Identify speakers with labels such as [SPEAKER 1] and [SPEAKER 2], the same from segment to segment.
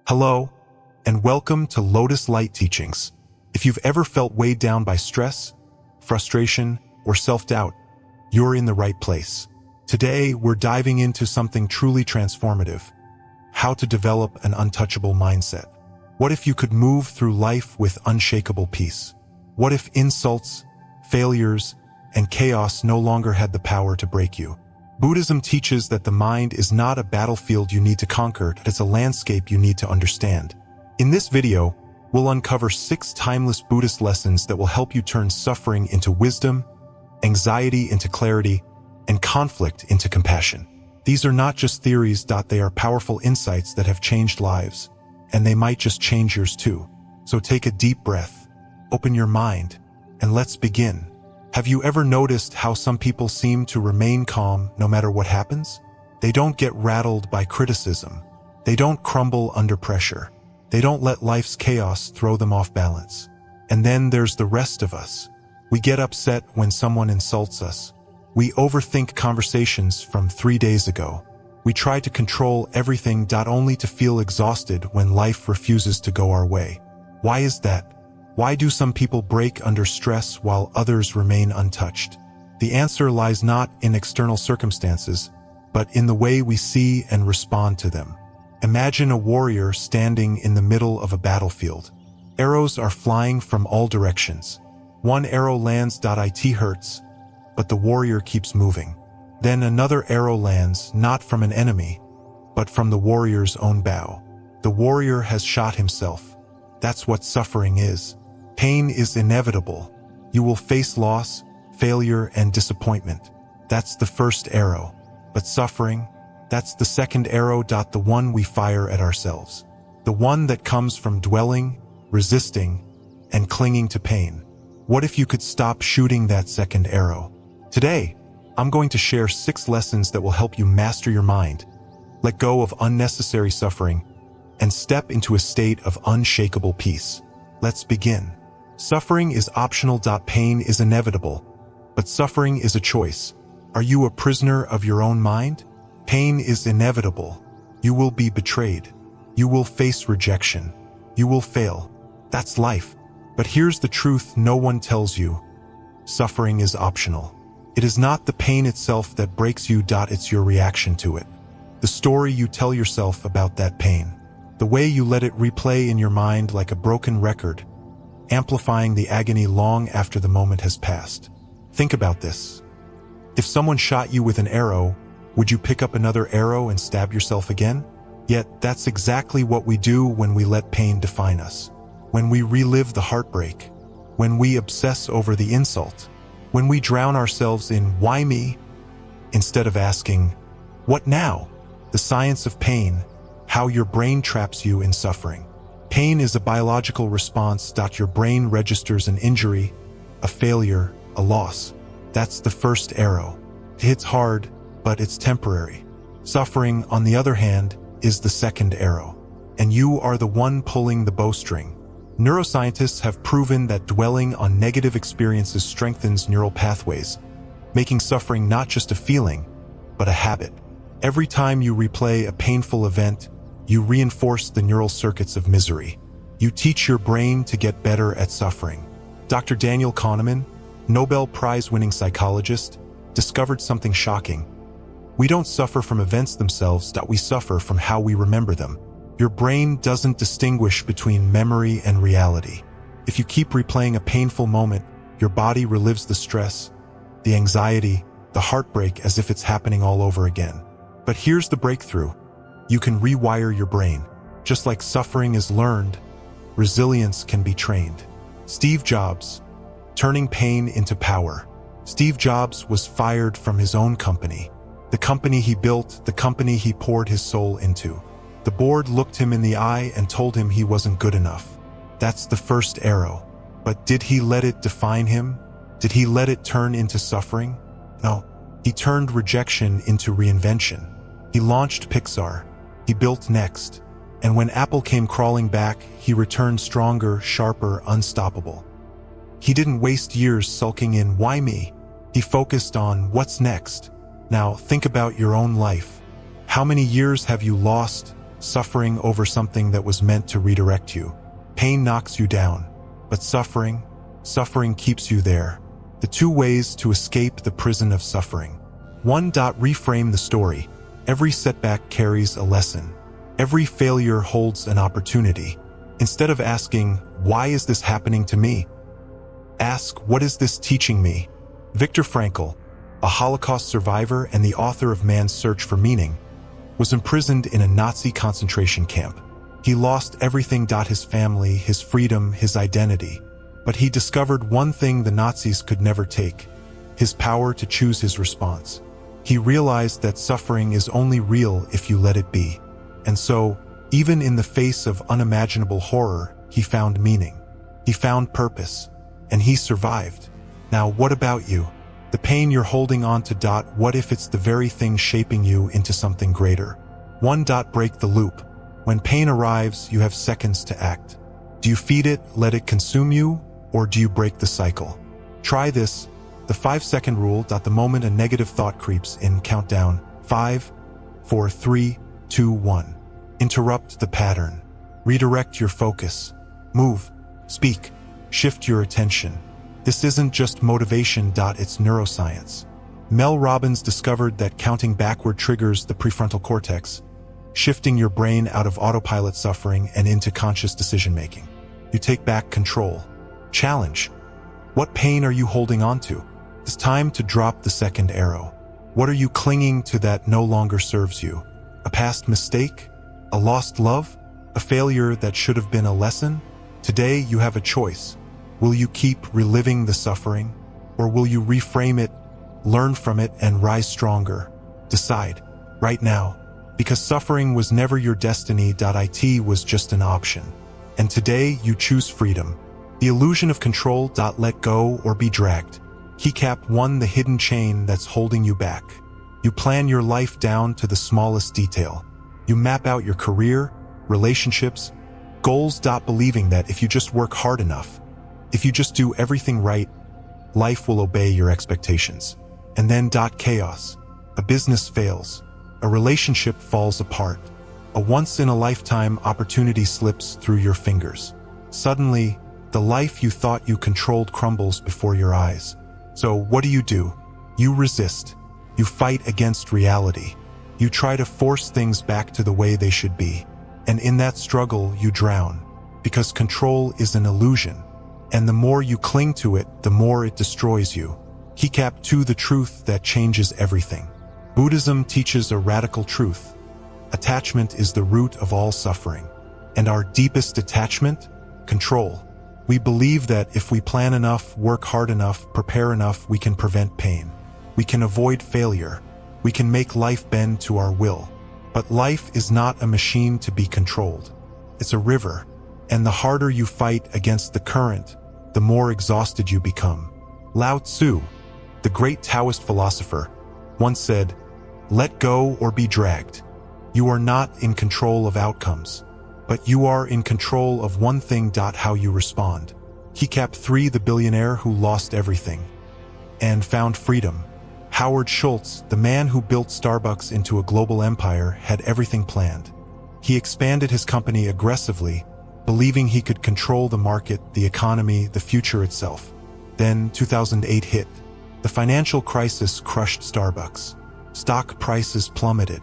[SPEAKER 1] Hello, and welcome to Lotus Light Teachings. If you've ever felt weighed down by stress, frustration, or self-doubt, you're in the right place. Today, we're diving into something truly transformative: how to develop an untouchable mindset. What if you could move through life with unshakable peace? What if insults, failures, and chaos no longer had the power to break you? Buddhism teaches that the mind is not a battlefield you need to conquer, it's a landscape you need to understand. In this video, we'll uncover 6 timeless Buddhist lessons that will help you turn suffering into wisdom, anxiety into clarity, and conflict into compassion. These are not just theories, they are powerful insights that have changed lives, and they might just change yours too. So take a deep breath, open your mind, and let's begin. Have you ever noticed how some people seem to remain calm no matter what happens? They don't get rattled by criticism. They don't crumble under pressure. They don't let life's chaos throw them off balance. And then there's the rest of us. We get upset when someone insults us. We overthink conversations from 3 days ago. We try to control everything, only to feel exhausted when life refuses to go our way. Why is that? Why do some people break under stress while others remain untouched? The answer lies not in external circumstances, but in the way we see and respond to them. Imagine a warrior standing in the middle of a battlefield. Arrows are flying from all directions. One arrow lands, it hurts, but the warrior keeps moving. Then another arrow lands, not from an enemy, but from the warrior's own bow. The warrior has shot himself. That's what suffering is. Pain is inevitable. You will face loss, failure, and disappointment. That's the first arrow. But suffering, that's the second arrow, the one we fire at ourselves. The one that comes from dwelling, resisting, and clinging to pain. What if you could stop shooting that second arrow? Today, I'm going to share 6 lessons that will help you master your mind, let go of unnecessary suffering, and step into a state of unshakable peace. Let's begin. Suffering is optional. Pain is inevitable, but suffering is a choice. Are you a prisoner of your own mind? Pain is inevitable. You will be betrayed. You will face rejection. You will fail. That's life. But here's the truth no one tells you. Suffering is optional. It is not the pain itself that breaks you, it's your reaction to it. The story you tell yourself about that pain. The way you let it replay in your mind like a broken record, amplifying the agony long after the moment has passed. Think about this. If someone shot you with an arrow, would you pick up another arrow and stab yourself again? Yet, that's exactly what we do when we let pain define us. When we relive the heartbreak. When we obsess over the insult. When we drown ourselves in "why me?" instead of asking, "what now?" The science of pain. How your brain traps you in suffering. Pain is a biological response. Your brain registers an injury, a failure, a loss. That's the first arrow. It hits hard, but it's temporary. Suffering, on the other hand, is the second arrow. And you are the one pulling the bowstring. Neuroscientists have proven that dwelling on negative experiences strengthens neural pathways, making suffering not just a feeling, but a habit. Every time you replay a painful event, you reinforce the neural circuits of misery. You teach your brain to get better at suffering. Dr. Daniel Kahneman, Nobel Prize-winning psychologist, discovered something shocking. We don't suffer from events themselves, we suffer from how we remember them. Your brain doesn't distinguish between memory and reality. If you keep replaying a painful moment, your body relives the stress, the anxiety, the heartbreak as if it's happening all over again. But here's the breakthrough. You can rewire your brain. Just like suffering is learned, resilience can be trained. Steve Jobs, turning pain into power. Steve Jobs was fired from his own company. The company he built, the company he poured his soul into. The board looked him in the eye and told him he wasn't good enough. That's the first arrow. But did he let it define him? Did he let it turn into suffering? No. He turned rejection into reinvention. He launched Pixar. He built Next. And when Apple came crawling back, he returned stronger, sharper, unstoppable. He didn't waste years sulking in "why me?" He focused on "what's next?" Now think about your own life. How many years have you lost, suffering over something that was meant to redirect you. Pain knocks you down, but suffering keeps you there. The two ways to escape the prison of suffering. 1. Reframe the story. Every setback carries a lesson. Every failure holds an opportunity. Instead of asking, "Why is this happening to me?" ask, "What is this teaching me?" Viktor Frankl, a Holocaust survivor and the author of Man's Search for Meaning, was imprisoned in a Nazi concentration camp. He lost everything: his family, his freedom, his identity. But he discovered one thing the Nazis could never take: his power to choose his response. He realized that suffering is only real if you let it be. And so, even in the face of unimaginable horror, he found meaning. He found purpose. And he survived. Now, what about you? The pain you're holding on to. What if it's the very thing shaping you into something greater? 1. Break the loop. When pain arrives, you have seconds to act. Do you feed it, let it consume you, or do you break the cycle? Try this, the 5-second rule. The moment a negative thought creeps in, count down 5, 4, 3, 2, 1. Interrupt the pattern. Redirect your focus. Move, speak, shift your attention. This isn't just motivation. It's neuroscience. Mel Robbins discovered that counting backward triggers the prefrontal cortex, shifting your brain out of autopilot suffering and into conscious decision-making. You take back control. Challenge. What pain are you holding on to? It's time to drop the second arrow. What are you clinging to that no longer serves you? A past mistake? A lost love? A failure that should have been a lesson? Today you have a choice. Will you keep reliving the suffering? Or will you reframe it, learn from it, and rise stronger? Decide, right now. Because suffering was never your destiny. It was just an option. And today you choose freedom. The illusion of control. Let go or be dragged. Keycap 1. The hidden chain that's holding you back. You plan your life down to the smallest detail. You map out your career, relationships, goals. Believing that if you just work hard enough, if you just do everything right, life will obey your expectations. And then chaos. A business fails. A relationship falls apart. A once-in-a-lifetime opportunity slips through your fingers. Suddenly, the life you thought you controlled crumbles before your eyes. So what do? You resist. You fight against reality. You try to force things back to the way they should be. And in that struggle, you drown. Because control is an illusion. And the more you cling to it, the more it destroys you. Keycap 2. The truth that changes everything. Buddhism teaches a radical truth. Attachment is the root of all suffering. And our deepest attachment? Control. We believe that if we plan enough, work hard enough, prepare enough, we can prevent pain. We can avoid failure. We can make life bend to our will. But life is not a machine to be controlled. It's a river. And the harder you fight against the current, the more exhausted you become. Lao Tzu, the great Taoist philosopher, once said, "Let go or be dragged." You are not in control of outcomes, but you are in control of one thing. How you respond. Keycap 3. The billionaire who lost everything and found freedom. Howard Schultz, the man who built Starbucks into a global empire, had everything planned. He expanded his company aggressively, believing he could control the market, the economy, the future itself. Then 2008 hit. The financial crisis crushed Starbucks. Stock prices plummeted.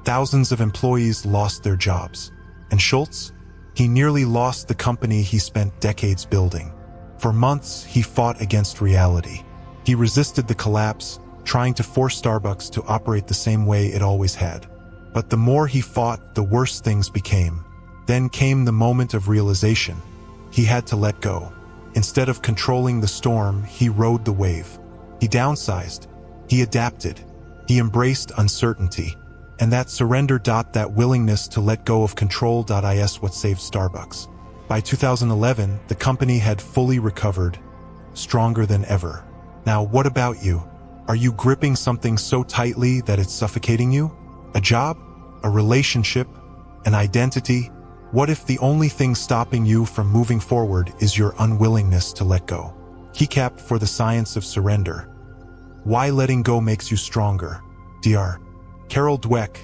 [SPEAKER 1] Thousands of employees lost their jobs. And Schultz? He nearly lost the company he spent decades building. For months, he fought against reality. He resisted the collapse, trying to force Starbucks to operate the same way it always had. But the more he fought, the worse things became. Then came the moment of realization. He had to let go. Instead of controlling the storm, he rode the wave. He downsized. He adapted. He embraced uncertainty. And that surrender. That willingness to let go of control. Is what saved Starbucks. By 2011, the company had fully recovered, stronger than ever. Now, what about you? Are you gripping something so tightly that it's suffocating you? A job? A relationship? An identity? What if the only thing stopping you from moving forward is your unwillingness to let go? Keycap for the science of surrender. Why letting go makes you stronger. Dr. Carol Dweck,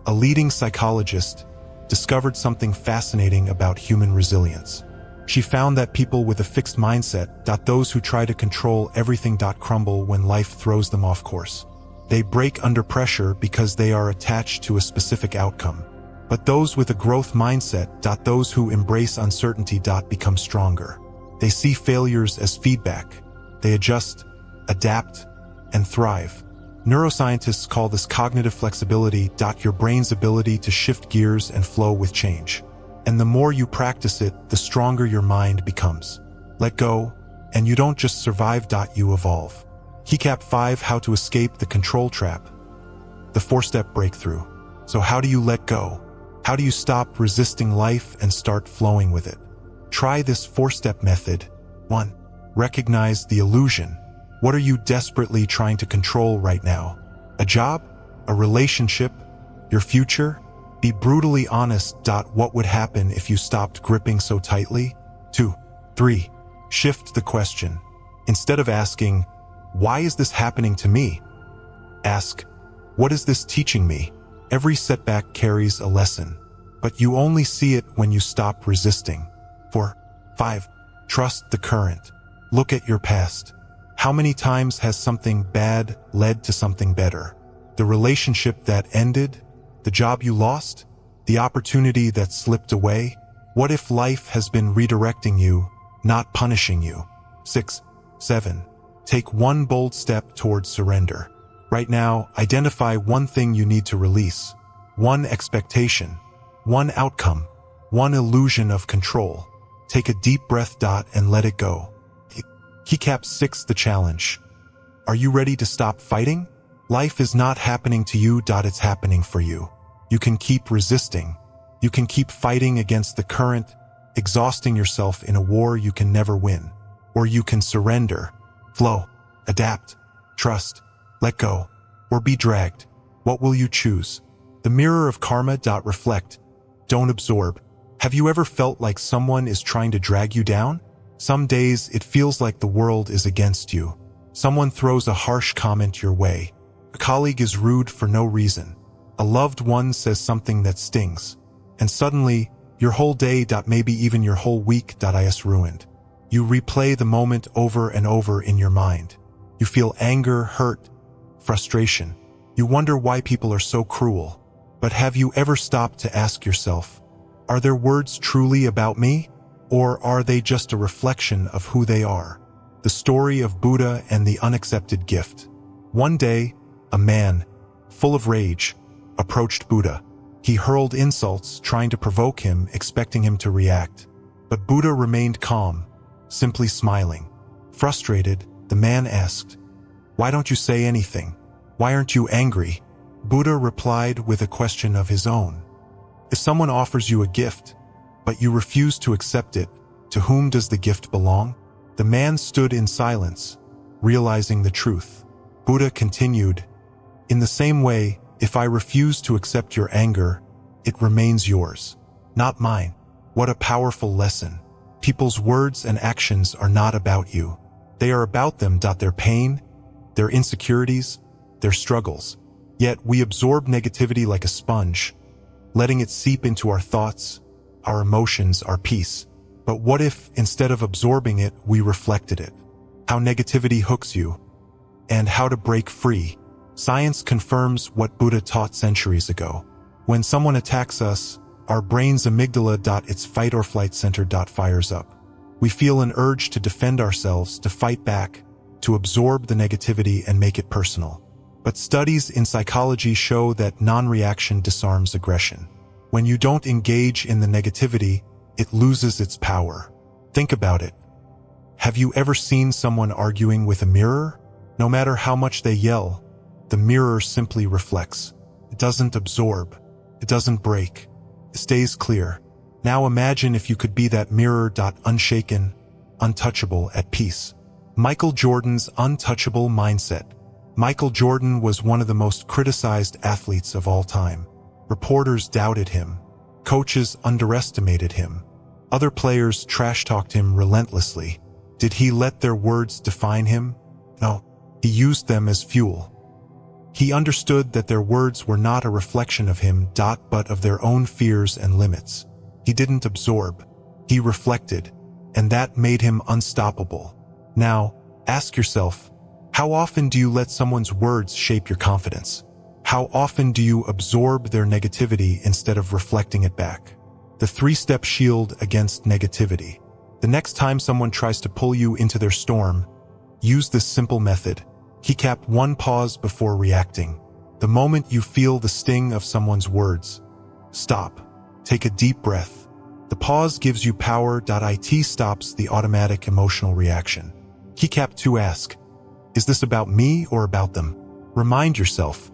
[SPEAKER 1] a leading psychologist, discovered something fascinating about human resilience. She found that people with a fixed mindset, those who try to control everything, crumble when life throws them off course. They break under pressure because they are attached to a specific outcome. But those with a growth mindset, those who embrace uncertainty, become stronger. They see failures as feedback. They adjust, adapt, and thrive. Neuroscientists call this cognitive flexibility, your brain's ability to shift gears and flow with change. And the more you practice it, the stronger your mind becomes. Let go, and you don't just survive, you evolve. Keycap 5: How to escape the control trap. The 4-step breakthrough. So how do you let go? How do you stop resisting life and start flowing with it? Try this 4-step method. 1. Recognize the illusion. What are you desperately trying to control right now? A job? A relationship? Your future? Be brutally honest. What would happen if you stopped gripping so tightly? 2. 3. Shift the question. Instead of asking, "Why is this happening to me?" ask, "What is this teaching me?" Every setback carries a lesson, but you only see it when you stop resisting. 4. 5. Trust the current. Look at your past. How many times has something bad led to something better? The relationship that ended? The job you lost? The opportunity that slipped away? What if life has been redirecting you, not punishing you? 6. 7. Take one bold step towards surrender. Right now, identify one thing you need to release. One expectation. One outcome. One illusion of control. Take a deep breath, and let it go. Keycap 6: The challenge. Are you ready to stop fighting? Life is not happening to you, it's happening for you. You can keep resisting. You can keep fighting against the current, exhausting yourself in a war you can never win. Or you can surrender, flow, adapt, trust, let go, or be dragged. What will you choose? The mirror of karma. Reflect. Don't absorb. Have you ever felt like someone is trying to drag you down? Some days it feels like the world is against you. Someone throws a harsh comment your way. A colleague is rude for no reason. A loved one says something that stings. And suddenly, your whole day, maybe even your whole week, is ruined. You replay the moment over and over in your mind. You feel anger, hurt, frustration. You wonder why people are so cruel. But have you ever stopped to ask yourself, are their words truly about me? Or are they just a reflection of who they are? The story of Buddha and the unaccepted gift. One day, a man, full of rage, approached Buddha. He hurled insults, trying to provoke him, expecting him to react. But Buddha remained calm, simply smiling. Frustrated, the man asked, "Why don't you say anything? Why aren't you angry?" Buddha replied with a question of his own. If someone offers you a gift, but you refuse to accept it, to whom does the gift belong? The man stood in silence, realizing the truth. Buddha continued, "In the same way, if I refuse to accept your anger, it remains yours, not mine." What a powerful lesson. People's words and actions are not about you. They are about them. Their pain, their insecurities, their struggles. Yet we absorb negativity like a sponge, letting it seep into our thoughts, our emotions, our peace. But what if, instead of absorbing it, we reflected it? How negativity hooks you, and how to break free. Science confirms what Buddha taught centuries ago. When someone attacks us, our brain's amygdala, its fight or flight center, fires up. We feel an urge to defend ourselves, to fight back, to absorb the negativity and make it personal. But studies in psychology show that non-reaction disarms aggression. When you don't engage in the negativity, it loses its power. Think about it. Have you ever seen someone arguing with a mirror? No matter how much they yell, the mirror simply reflects. It doesn't absorb. It doesn't break. It stays clear. Now imagine if you could be that mirror, unshaken, untouchable, at peace. Michael Jordan's untouchable mindset. Michael Jordan was one of the most criticized athletes of all time. Reporters doubted him. Coaches underestimated him. Other players trash-talked him relentlessly. Did he let their words define him? No. He used them as fuel. He understood that their words were not a reflection of him, but of their own fears and limits. He didn't absorb. He reflected, and that made him unstoppable. Now, ask yourself, how often do you let someone's words shape your confidence? How often do you absorb their negativity instead of reflecting it back? The 3-step shield against negativity. The next time someone tries to pull you into their storm, use this simple method. Keycap 1. Pause before reacting. The moment you feel the sting of someone's words, stop. Take a deep breath. The pause gives you power. It stops the automatic emotional reaction. Keycap 2. Ask, is this about me or about them? Remind yourself,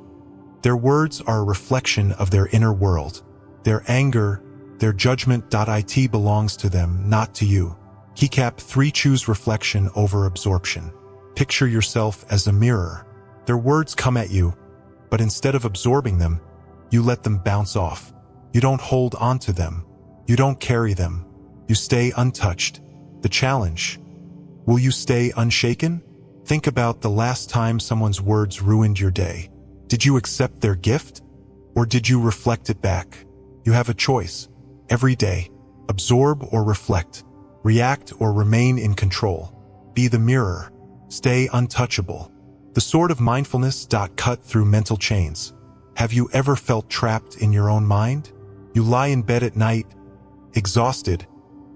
[SPEAKER 1] their words are a reflection of their inner world. Their anger, their judgment. It belongs to them, not to you. Keycap 3. Choose reflection over absorption. Picture yourself as a mirror. Their words come at you, but instead of absorbing them, you let them bounce off. You don't hold on to them. You don't carry them. You stay untouched. The challenge: will you stay unshaken? Think about the last time someone's words ruined your day. Did you accept their gift, or did you reflect it back? You have a choice every day. Absorb or reflect. React or remain in control. Be the mirror. Stay untouchable. The sword of mindfulness. Cut through mental chains. Have you ever felt trapped in your own mind? You lie in bed at night, exhausted,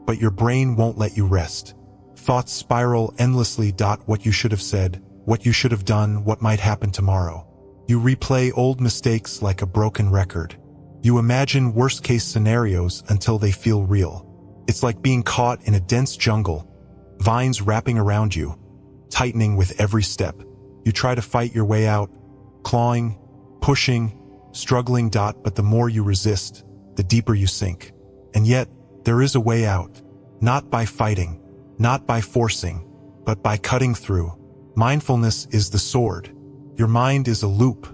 [SPEAKER 1] but your brain won't let you rest. Thoughts spiral endlessly. What you should have said, what you should have done, what might happen tomorrow. You replay old mistakes like a broken record. You imagine worst-case scenarios until they feel real. It's like being caught in a dense jungle, vines wrapping around you, tightening with every step. You try to fight your way out, clawing, pushing, struggling. But the more you resist, the deeper you sink. And yet, there is a way out. Not by fighting, not by forcing, but by cutting through. Mindfulness is the sword. Your mind is a loop,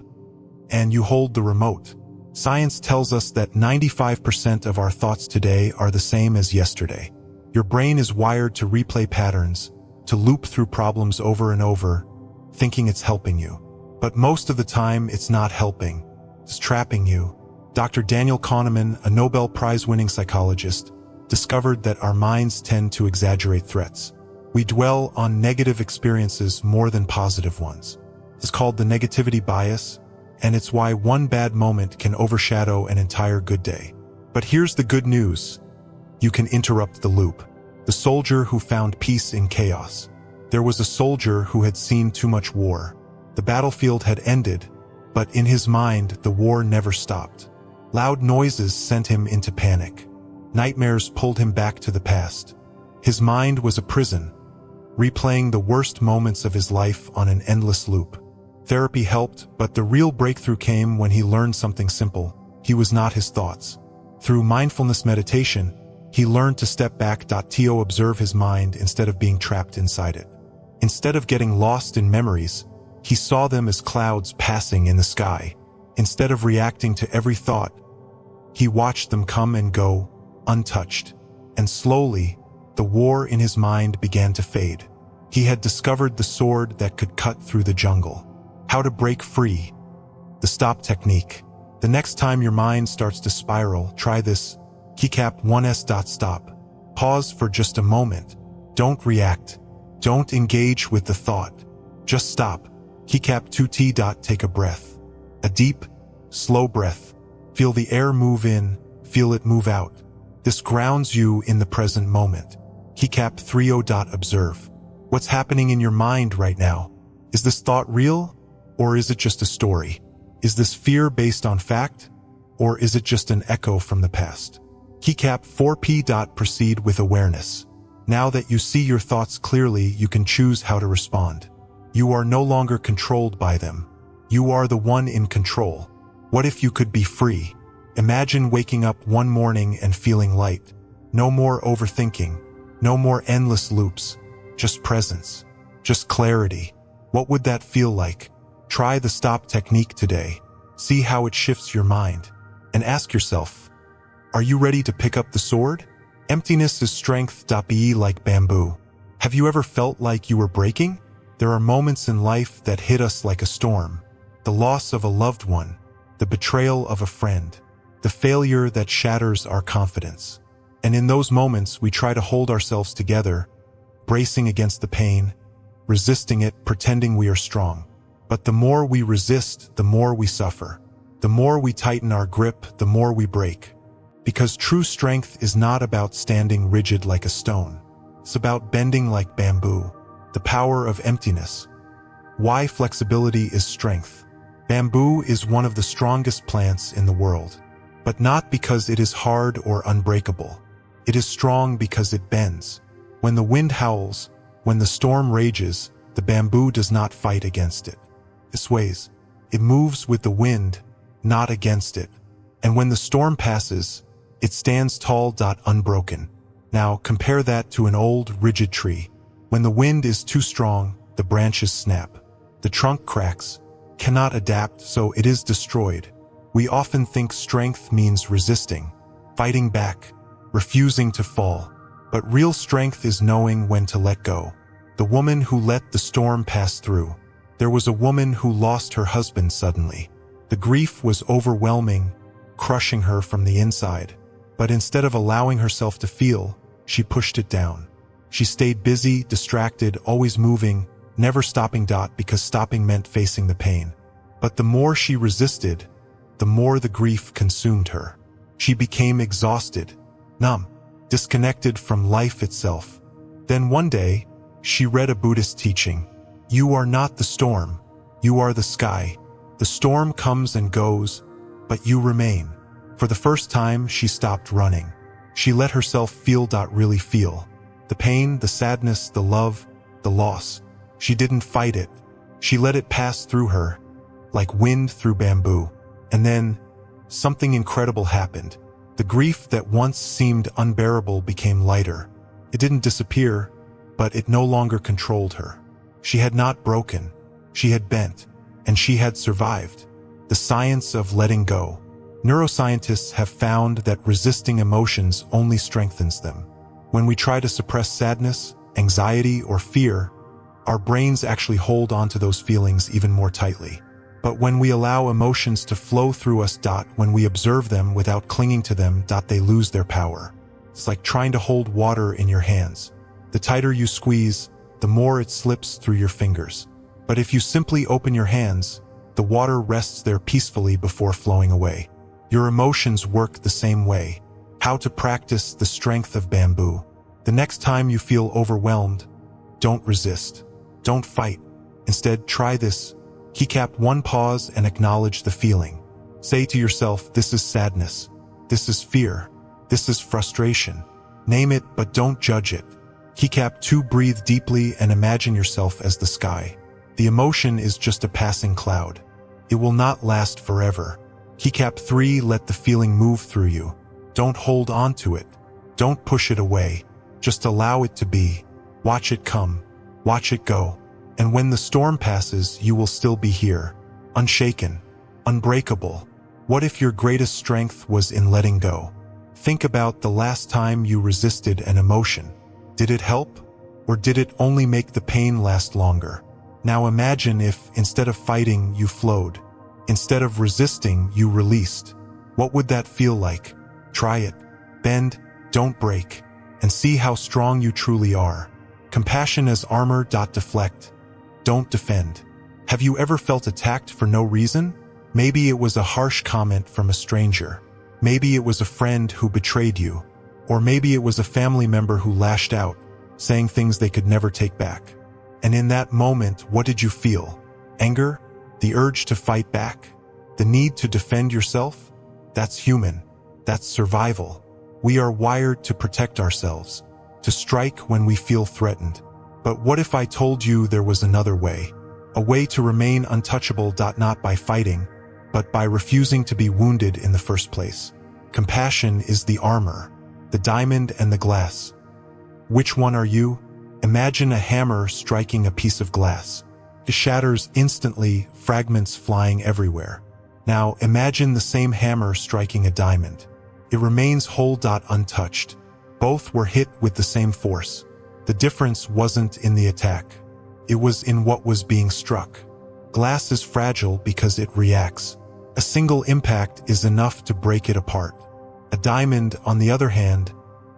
[SPEAKER 1] and you hold the remote. Science tells us that 95% of our thoughts today are the same as yesterday. Your brain is wired to replay patterns, to loop through problems over and over, thinking it's helping you. But most of the time, it's not helping. It's trapping you. Dr. Daniel Kahneman, a Nobel Prize-winning psychologist, discovered that our minds tend to exaggerate threats. We dwell on negative experiences more than positive ones. It's called the negativity bias, and it's why one bad moment can overshadow an entire good day. But here's the good news. You can interrupt the loop. The soldier who found peace in chaos. There was a soldier who had seen too much war. The battlefield had ended, but in his mind, the war never stopped. Loud noises sent him into panic. Nightmares pulled him back to the past. His mind was a prison, replaying the worst moments of his life on an endless loop. Therapy helped, but the real breakthrough came when he learned something simple. He was not his thoughts. Through mindfulness meditation, he learned to step back. To observe his mind instead of being trapped inside it. Instead of getting lost in memories, he saw them as clouds passing in the sky. Instead of reacting to every thought, he watched them come and go, untouched. And slowly, the war in his mind began to fade. He had discovered the sword that could cut through the jungle. How to break free. The stop technique. The next time your mind starts to spiral, try this. Keycap 1s. Stop. Pause for just a moment. Don't react. Don't engage with the thought. Just stop. Keycap 2t. Take a breath. A deep, slow breath. Feel the air move in, feel it move out. This grounds you in the present moment. Keycap 3. Observe. What's happening in your mind right now? Is this thought real, or is it just a story? Is this fear based on fact, or is it just an echo from the past? Keycap 4p. Proceed with awareness. Now that you see your thoughts clearly, you can choose how to respond. You are no longer controlled by them. You are the one in control. What if you could be free? Imagine waking up one morning and feeling light. No more overthinking. No more endless loops. Just presence. Just clarity. What would that feel like? Try the stop technique today. See how it shifts your mind. And ask yourself, are you ready to pick up the sword? Emptiness is strength. Be like bamboo. Have you ever felt like you were breaking? There are moments in life that hit us like a storm. the loss of a loved one, the betrayal of a friend, the failure that shatters our confidence. And in those moments, we try to hold ourselves together, bracing against the pain, resisting it, pretending we are strong. But the more we resist, the more we suffer. The more we tighten our grip, the more we break. Because true strength is not about standing rigid like a stone. It's about bending like bamboo, the power of emptiness. Why flexibility is strength. Bamboo is one of the strongest plants in the world, but not because it is hard or unbreakable. It is strong because it bends. When the wind howls, when the storm rages, the bamboo does not fight against it. It sways. It moves with the wind, not against it. And when the storm passes, it stands tall, unbroken. Now compare that to an old, rigid tree. When the wind is too strong, the branches snap. The trunk cracks, cannot adapt, so it is destroyed. We often think strength means resisting, fighting back, refusing to fall. But real strength is knowing when to let go. The woman who let the storm pass through. There was a woman who lost her husband suddenly. The grief was overwhelming, crushing her from the inside. But instead of allowing herself to feel, she pushed it down. She stayed busy, distracted, always moving, never stopping, because stopping meant facing the pain. But the more she resisted, the more the grief consumed her. She became exhausted, numb, disconnected from life itself. Then one day, she read a Buddhist teaching. You are not the storm, you are the sky. The storm comes and goes, but you remain. For the first time, she stopped running. She let herself feel, really feel. The pain, the sadness, the love, the loss. She didn't fight it. She let it pass through her, like wind through bamboo. And then, something incredible happened. The grief that once seemed unbearable became lighter. It didn't disappear, but it no longer controlled her. She had not broken. She had bent, and she had survived. The science of letting go. Neuroscientists have found that resisting emotions only strengthens them. When we try to suppress sadness, anxiety, or fear, our brains actually hold onto those feelings even more tightly. But when we allow emotions to flow through us, when we observe them without clinging to them, they lose their power. It's like trying to hold water in your hands. The tighter you squeeze, the more it slips through your fingers. But if you simply open your hands, the water rests there peacefully before flowing away. Your emotions work the same way. How to practice the strength of bamboo. The next time you feel overwhelmed, don't resist. Don't fight. Instead, try this. Keycap 1, pause and acknowledge the feeling. Say to yourself, this is sadness. This is fear. This is frustration. Name it, but don't judge it. Keycap 2, breathe deeply and imagine yourself as the sky. The emotion is just a passing cloud. It will not last forever. Keycap 3, let the feeling move through you. Don't hold on to it. Don't push it away. Just allow it to be. Watch it come. Watch it go. And when the storm passes, you will still be here. Unshaken. Unbreakable. What if your greatest strength was in letting go? Think about the last time you resisted an emotion. Did it help? Or did it only make the pain last longer? Now imagine if, instead of fighting, you flowed. Instead of resisting, you released. What would that feel like? Try it. Bend, don't break, and see how strong you truly are. Compassion as armor. Deflect. Don't defend. Have you ever felt attacked for no reason? Maybe it was a harsh comment from a stranger. Maybe it was a friend who betrayed you. Or maybe it was a family member who lashed out, saying things they could never take back. And in that moment, what did you feel? Anger? The urge to fight back? The need to defend yourself? That's human. That's survival. We are wired to protect ourselves, to strike when we feel threatened. But what if I told you there was another way? A way to remain untouchable, not by fighting, but by refusing to be wounded in the first place. Compassion is the armor, the diamond and the glass. Which one are you? Imagine a hammer striking a piece of glass. It shatters instantly, fragments flying everywhere. Now imagine the same hammer striking a diamond. It remains whole, untouched. Both were hit with the same force. The difference wasn't in the attack. It was in what was being struck. Glass is fragile because it reacts. A single impact is enough to break it apart. A diamond, on the other hand,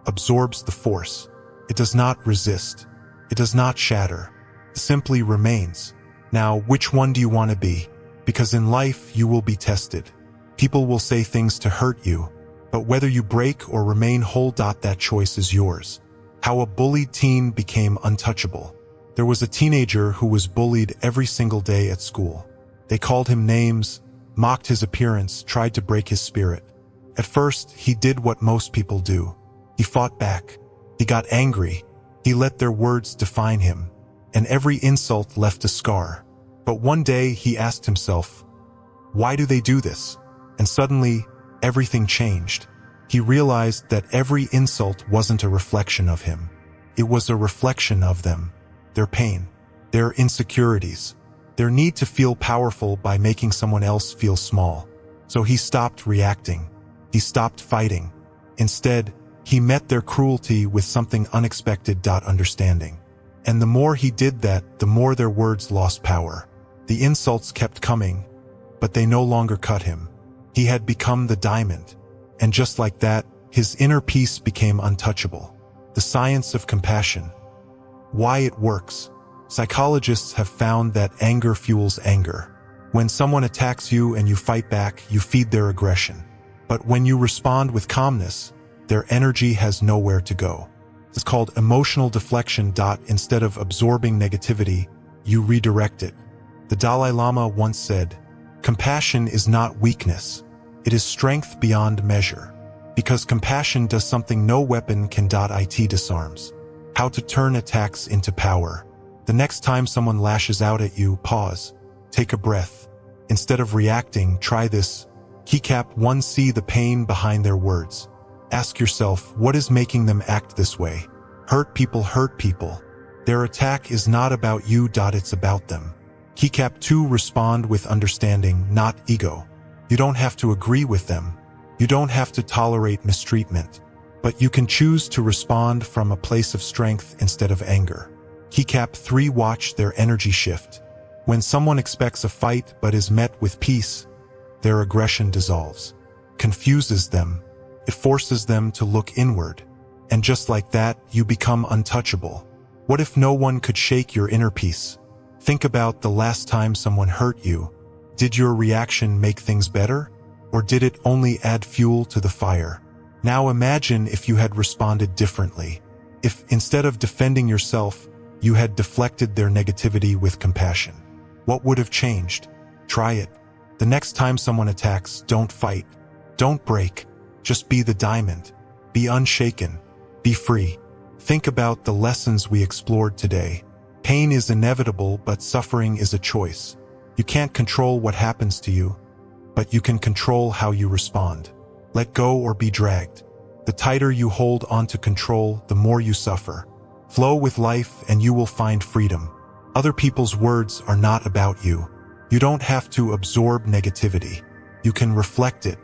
[SPEAKER 1] absorbs the force. It does not resist. It does not shatter. It simply remains. Now, which one do you want to be? Because in life, you will be tested. People will say things to hurt you, but whether you break or remain whole, that choice is yours. How a bullied teen became untouchable. There was a teenager who was bullied every single day at school. They called him names, mocked his appearance, tried to break his spirit. At first, he did what most people do. He fought back. He got angry. He let their words define him. And every insult left a scar. But one day he asked himself, why do they do this? And suddenly, everything changed. He realized that every insult wasn't a reflection of him. It was a reflection of them, their pain, their insecurities, their need to feel powerful by making someone else feel small. So he stopped reacting. He stopped fighting. Instead, he met their cruelty with something unexpected. Understanding. And the more he did that, the more their words lost power. The insults kept coming, but they no longer cut him. He had become the diamond. And just like that, his inner peace became untouchable. The science of compassion. Why it works. Psychologists have found that anger fuels anger. When someone attacks you and you fight back, you feed their aggression. But when you respond with calmness, their energy has nowhere to go. It's called emotional deflection. Instead of absorbing negativity, you redirect it. The Dalai Lama once said, compassion is not weakness. It is strength beyond measure. Because compassion does something no weapon can. It disarms. How to turn attacks into power. The next time someone lashes out at you, pause. Take a breath. Instead of reacting, try this. Keycap 1. See the pain behind their words. Ask yourself, what is making them act this way? Hurt people hurt people. Their attack is not about you. It's about them. Keycap 2. Respond with understanding, not ego. You don't have to agree with them. You don't have to tolerate mistreatment. But you can choose to respond from a place of strength instead of anger. Keycap 3. Watch their energy shift. When someone expects a fight but is met with peace, their aggression dissolves. Confuses them. It forces them to look inward. And just like that, you become untouchable. What if no one could shake your inner peace? Think about the last time someone hurt you. Did your reaction make things better? Or did it only add fuel to the fire? Now imagine if you had responded differently. If, instead of defending yourself, you had deflected their negativity with compassion. What would have changed? Try it. The next time someone attacks, don't fight. Don't break. Just be the diamond. Be unshaken. Be free. Think about the lessons we explored today. Pain is inevitable, but suffering is a choice. You can't control what happens to you, but you can control how you respond. Let go or be dragged. The tighter you hold onto control, the more you suffer. Flow with life and you will find freedom. Other people's words are not about you. You don't have to absorb negativity. You can reflect it.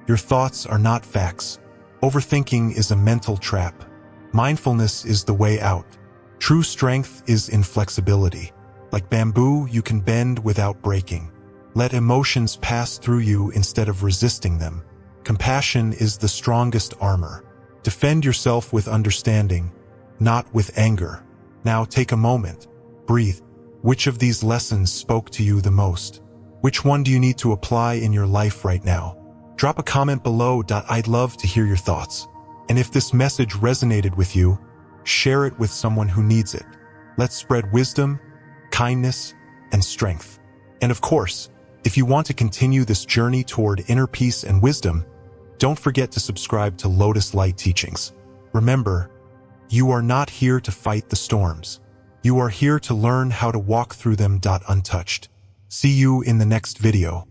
[SPEAKER 1] Your thoughts are not facts. Overthinking is a mental trap. Mindfulness is the way out. True strength is in flexibility. Like bamboo, you can bend without breaking. Let emotions pass through you instead of resisting them. Compassion is the strongest armor. Defend yourself with understanding, not with anger. Now take a moment. Breathe. Which of these lessons spoke to you the most? Which one do you need to apply in your life right now? Drop a comment below. I'd love to hear your thoughts. And if this message resonated with you, share it with someone who needs it. Let's spread wisdom, kindness, and strength. And of course, if you want to continue this journey toward inner peace and wisdom, don't forget to subscribe to Lotus Light Teachings. Remember, you are not here to fight the storms. You are here to learn how to walk through them. Untouched. See you in the next video.